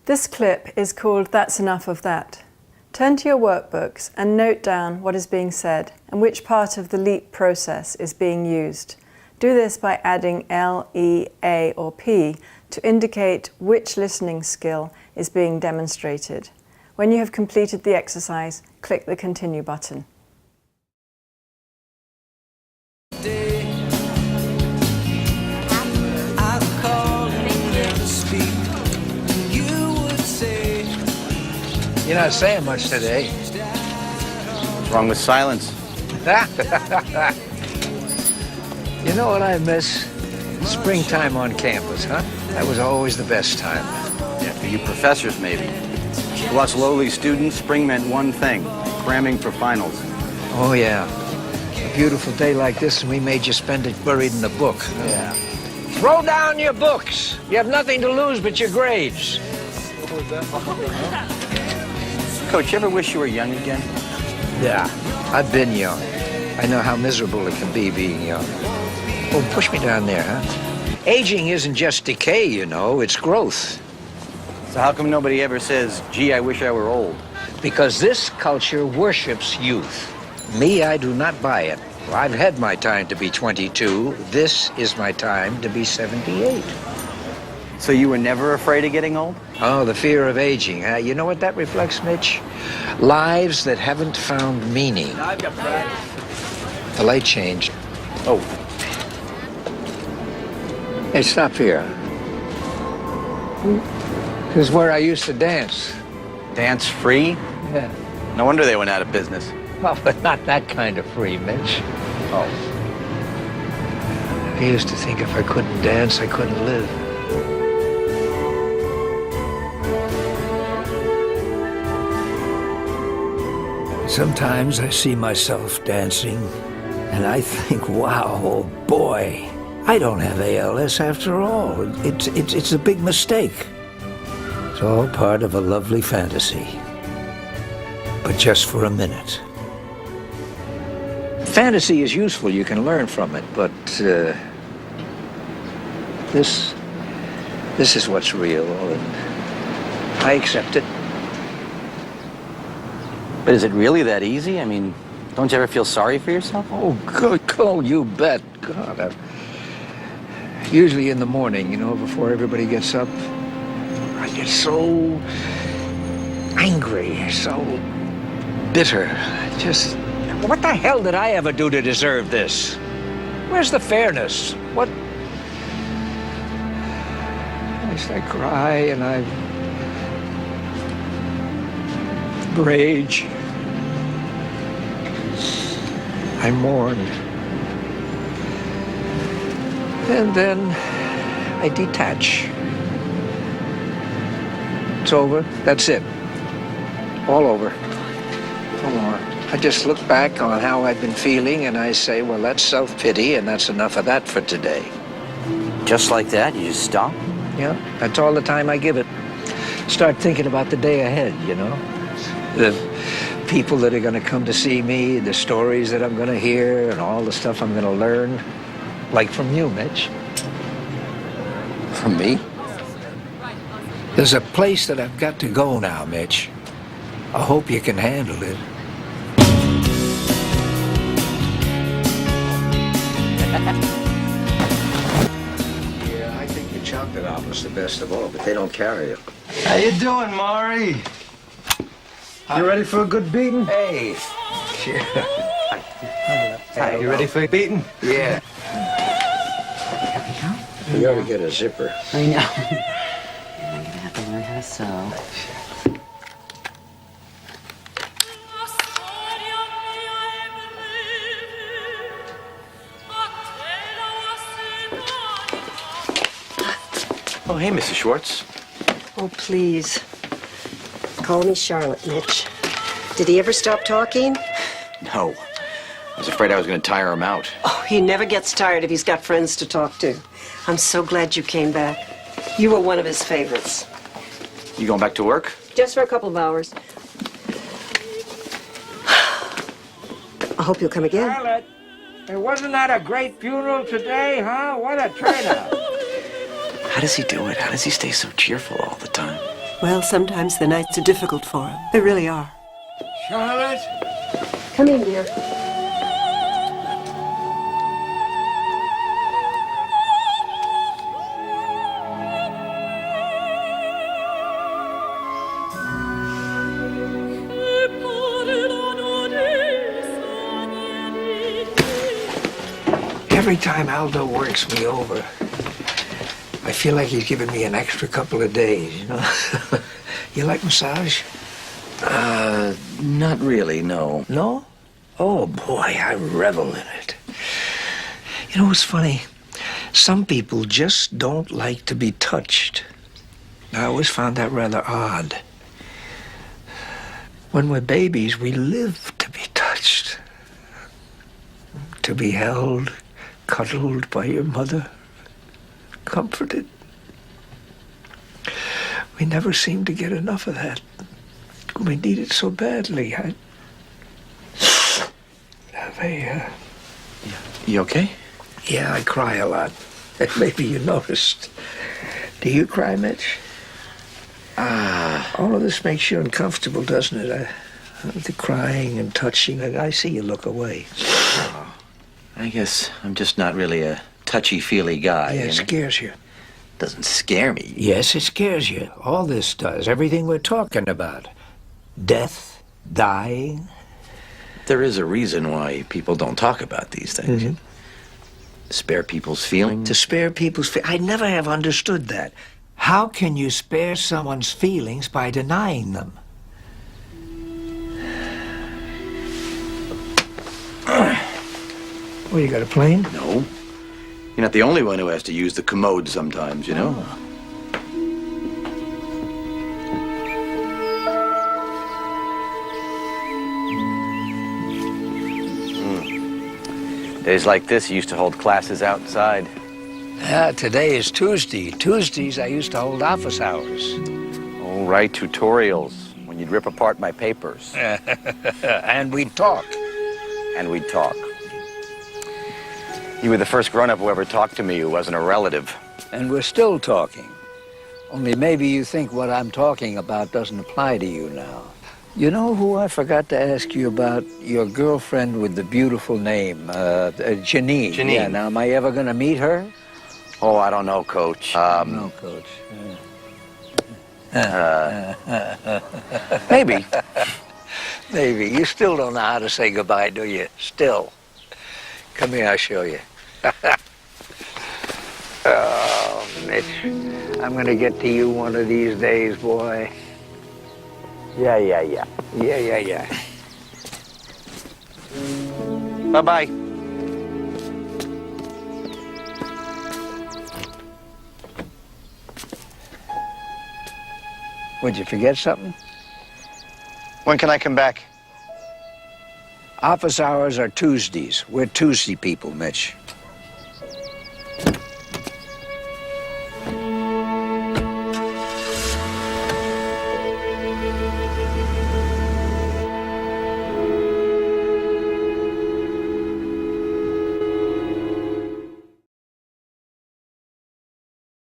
This clip is called That's Enough of That. Turn to your workbooks and note down what is being said and which part of the LEAP process is being used. Do this by adding L, E, A, or P to indicate which listening skill is being demonstrated. When you have completed the exercise, click the Continue button. You're not saying much today. What's wrong with silence? You know what I miss? Springtime on campus, huh? That was always the best time. Yeah, for you professors, maybe. To us lowly students, spring meant one thing: cramming for finals. Oh, yeah. A beautiful day like this, and we made you spend it buried in a book. Yeah. Throw down your books. You have nothing to lose but your grades. Coach, you ever wish you were young again? Yeah, I've been young. I know how miserable it can be being young. Oh, push me down there, huh? Aging isn't just decay, you know, it's growth. So how come nobody ever says, gee, I wish I were old? Because this culture worships youth. Me, I do not buy it. I've had my time to be 22. This is my time to be 78. So you were never afraid of getting old? Oh, the fear of aging, huh? You know what that reflects, Mitch? Lives that haven't found meaning. The light changed. Oh. Hey, stop here. This is where I used to dance. Dance free? Yeah. No wonder they went out of business. Well, but not that kind of free, Mitch. Oh. I used to think if I couldn't dance, I couldn't live. Sometimes I see myself dancing, and I think, wow, oh boy, I don't have ALS after all. It's a big mistake. It's all part of a lovely fantasy. But just for a minute. Fantasy is useful, you can learn from it, but this is what's real, and I accept it. But is it really that easy? I mean, don't you ever feel sorry for yourself? Oh, good, oh, you bet. God, usually in the morning, you know, before everybody gets up, I get so angry, so bitter. Just, what the hell did I ever do to deserve this? Where's the fairness? What? I cry and I rage. I mourn. And then I detach. It's over. That's it. All over. No more. I just look back on how I've been feeling and I say, well, that's self-pity and that's enough of that for today. Just like that? You just stop? Yeah, that's all the time I give it. Start thinking about the day ahead, you know? The people that are going to come to see me, the stories that I'm going to hear, and all the stuff I'm going to learn. Like from you, Mitch. From me? There's a place that I've got to go now, Mitch. I hope you can handle it. Yeah, I think the chocolate album's the best of all, but they don't carry it. How you doing, Maury? You ready for a good beating? Hey. Hey, you ready for a beating? Yeah. You ought to get a zipper. I know. I'm gonna have to learn how to sew. Oh, hey, Mrs. Schwartz. Oh, please. Call me Charlotte, Mitch. Did he ever stop talking? No. I was afraid I was going to tire him out. Oh, he never gets tired if he's got friends to talk to. I'm so glad you came back. You were one of his favorites. You going back to work? Just for a couple of hours. I hope you'll come again. Charlotte, wasn't that a great funeral today, huh? What a turnout. How does he do it? How does he stay so cheerful all the time? Well, sometimes the nights are difficult for him. They really are. Charlotte? Come in, dear. Every time Aldo works me over, I feel like he's giving me an extra couple of days, you know? You like massage? Not really, no. No? Oh, boy, I revel in it. You know what's funny? Some people just don't like to be touched. I always found that rather odd. When we're babies, we live to be touched. To be held, cuddled by your mother, comforted. We never seem to get enough of that. We need it so badly. You okay? Yeah, I cry a lot. Maybe you noticed. Do you cry, Mitch? All of this makes you uncomfortable, doesn't it? The crying and touching. I see you look away. I guess I'm just not really a touchy-feely guy. Yeah, it you know? scares you. Doesn't scare me. Yes, it scares you. All this does. Everything we're talking about. Death, dying. There is a reason why people don't talk about these things. Mm-hmm. Spare people's feelings. To spare people's feelings. I never have understood that. How can you spare someone's feelings by denying them? Well, you got a plane? No. You're not the only one who has to use the commode sometimes, you know? Days like this, you used to hold classes outside. Today is Tuesday. Tuesdays, I used to hold office hours. Oh, right, tutorials, when you'd rip apart my papers. And we'd talk. And we'd talk. You were the first grown-up who ever talked to me who wasn't a relative. And we're still talking. Only maybe you think what I'm talking about doesn't apply to you now. You know who I forgot to ask you about? Your girlfriend with the beautiful name, Janine. Janine. Yeah, now, am I ever going to meet her? Oh, I don't know, Coach. No, Coach. Maybe. Maybe. You still don't know how to say goodbye, do you? Still. Come here, I'll show you. Oh, Mitch. I'm going to get to you one of these days, boy. Yeah. Yeah. Bye-bye. Would you forget something? When can I come back? Office hours are Tuesdays. We're Tuesday people, Mitch.